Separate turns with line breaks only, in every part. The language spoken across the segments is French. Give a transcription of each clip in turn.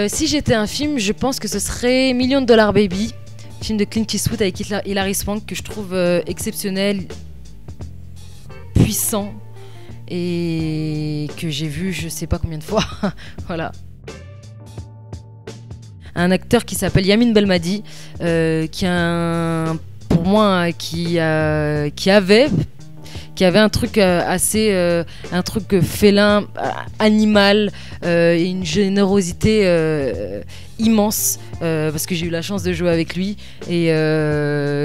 Si j'étais un film, je pense que ce serait Million Dollar Baby, film de Clint Eastwood avec Hilary Swank que je trouve exceptionnel, puissant et que j'ai vu je sais pas combien de fois. Voilà. Un acteur qui s'appelle Yamin Belmadi, qui a pour moi qui avait un truc un truc félin, animal, et une générosité immense, parce que j'ai eu la chance de jouer avec lui et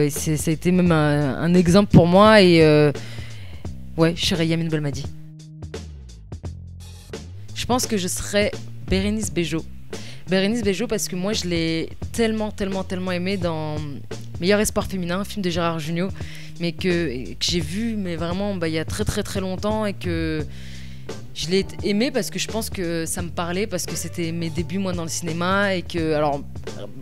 ça a été même un exemple pour moi et ouais, je serais Yamin Belmadi. Je pense que je serais Bérénice Bejo. Bérénice Bejo parce que moi je l'ai tellement aimé dans Meilleur espoir féminin, un film de Gérard Jugnot, mais que j'ai vu mais vraiment il y a très longtemps et que je l'ai aimé parce que je pense que ça me parlait, parce que c'était mes débuts moi dans le cinéma et que alors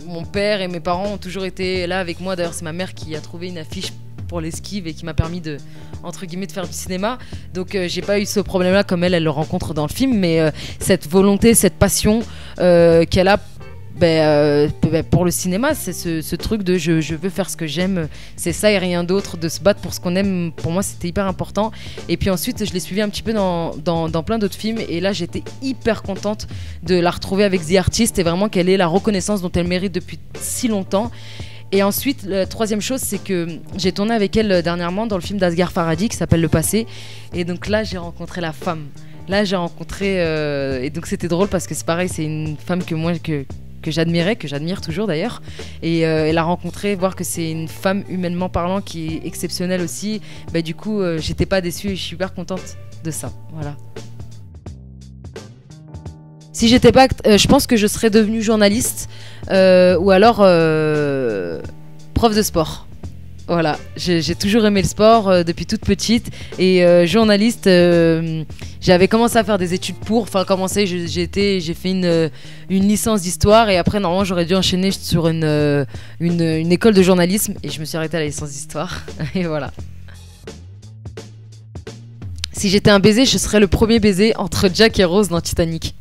mon père et mes parents ont toujours été là avec moi. D'ailleurs c'est ma mère qui a trouvé une affiche pour l'esquive et qui m'a permis de, entre guillemets, de faire du cinéma. Donc j'ai pas eu ce problème là comme elle le rencontre dans le film, mais cette volonté, cette passion qu'elle a pour le cinéma, c'est ce truc de je veux faire ce que j'aime, c'est ça et rien d'autre, de se battre pour ce qu'on aime. Pour moi c'était hyper important. Et puis ensuite je l'ai suivi un petit peu dans plein d'autres films et là j'étais hyper contente de la retrouver avec The Artist et vraiment qu'elle ait la reconnaissance dont elle mérite depuis si longtemps. Et ensuite, la troisième chose, c'est que j'ai tourné avec elle dernièrement dans le film d'Asghar Farhadi qui s'appelle Le Passé. Et donc là, j'ai rencontré la femme. Là, j'ai rencontré... et donc c'était drôle parce que c'est pareil, c'est une femme que moi, que j'admirais, que j'admire toujours d'ailleurs. Et la rencontrer, voir que c'est une femme humainement parlant qui est exceptionnelle aussi, du coup, j'étais pas déçue et je suis super contente de ça. Voilà. Si j'étais pas... je pense que je serais devenue journaliste ou alors prof de sport. Voilà, j'ai toujours aimé le sport depuis toute petite et journaliste, j'avais commencé à faire des études pour, enfin commencé, j'ai fait une licence d'histoire et après normalement j'aurais dû enchaîner sur une école de journalisme et je me suis arrêtée à la licence d'histoire et voilà. Si j'étais un baiser, je serais le premier baiser entre Jack et Rose dans Titanic.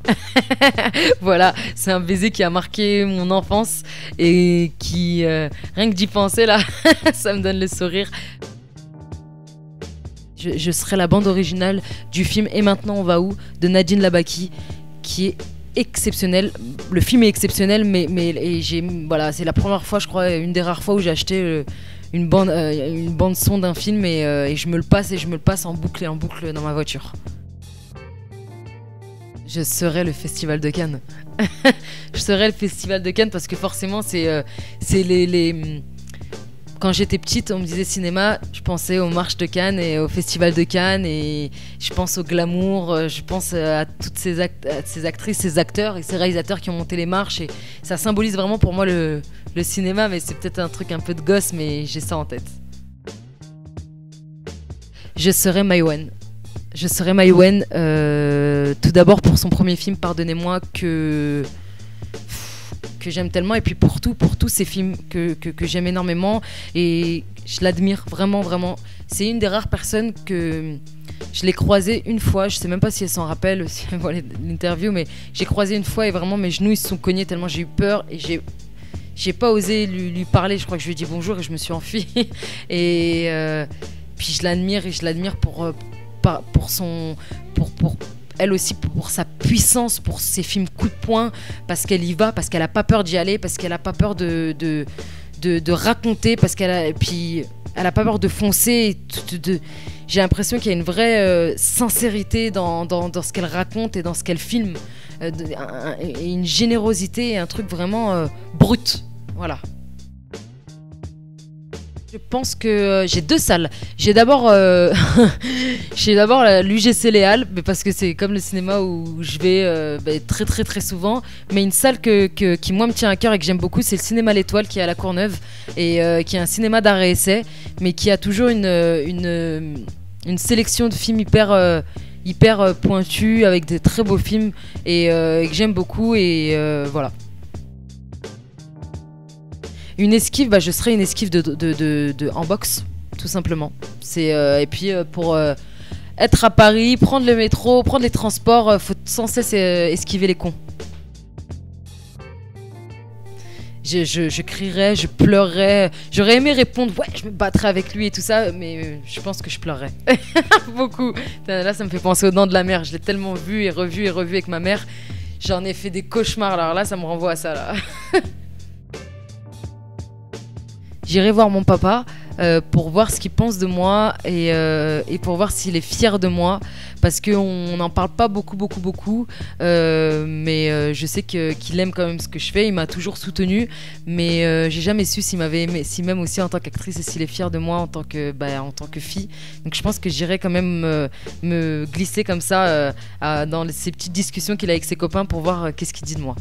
Voilà, c'est un baiser qui a marqué mon enfance et qui, rien que d'y penser là, ça me donne le sourire. Je serais la bande originale du film Et maintenant on va où de Nadine Labaki, qui est exceptionnel. Le film est exceptionnel, mais voilà, c'est la première fois, je crois, une des rares fois où j'ai acheté une bande son d'un film et je me le passe en boucle et en boucle dans ma voiture. Je serais le Festival de Cannes. Je serais le Festival de Cannes parce que forcément c'est quand j'étais petite, on me disait cinéma, je pensais aux marches de Cannes et au Festival de Cannes et je pense au glamour, je pense à toutes ces actrices, ces acteurs et ces réalisateurs qui ont monté les marches et ça symbolise vraiment pour moi le cinéma, mais c'est peut-être un truc un peu de gosse, mais j'ai ça en tête. Je serais Maïwenn. Je serais Maïwenn, tout d'abord pour son premier film, Pardonnez-moi, que j'aime tellement, et puis pour tous ces films que j'aime énormément, et je l'admire vraiment. C'est une des rares personnes que je l'ai croisée une fois, je sais même pas si elle s'en rappelle, si elle voit l'interview, mais j'ai croisé une fois et vraiment mes genoux ils se sont cognés tellement j'ai eu peur et j'ai pas osé lui parler. Je crois que je lui ai dit bonjour et je me suis enfuie. Et puis je l'admire pour elle aussi, pour sa puissance, pour ses films coup de poing, parce qu'elle y va, parce qu'elle a pas peur d'y aller, parce qu'elle a pas peur de raconter, parce puis elle a pas peur de foncer. J'ai l'impression qu'il y a une vraie sincérité dans ce qu'elle raconte et dans ce qu'elle filme, et une générosité et un truc vraiment brut. Voilà. Je pense que j'ai deux salles. J'ai d'abord l'UGC Les Halles, mais parce que c'est comme le cinéma où je vais très souvent. Mais une salle qui moi me tient à cœur et que j'aime beaucoup, c'est le cinéma L'Étoile qui est à la Courneuve et qui est un cinéma d'art et essai, mais qui a toujours une sélection de films hyper pointus avec des très beaux films et que j'aime beaucoup et voilà. Une esquive, je serais une esquive en boxe, tout simplement. Et puis pour être à Paris, prendre le métro, prendre les transports, faut sans cesse esquiver les cons. Je crierais, je pleurerais. J'aurais aimé répondre, ouais, je me battrais avec lui et tout ça, mais je pense que je pleurerais. Beaucoup. Là, ça me fait penser aux Dents de la Mer. Je l'ai tellement vu et revu avec ma mère. J'en ai fait des cauchemars. Alors là, ça me renvoie à ça, là. J'irai voir mon papa pour voir ce qu'il pense de moi et pour voir s'il est fier de moi. Parce qu'on n'en parle pas beaucoup. Mais je sais qu'il aime quand même ce que je fais. Il m'a toujours soutenue. Mais j'ai jamais su s'il m'avait aimé, si même aussi en tant qu'actrice et s'il est fier de moi en tant que fille. Donc je pense que j'irai quand même me glisser comme ça dans ces petites discussions qu'il a avec ses copains pour voir qu'est-ce qu'il dit de moi.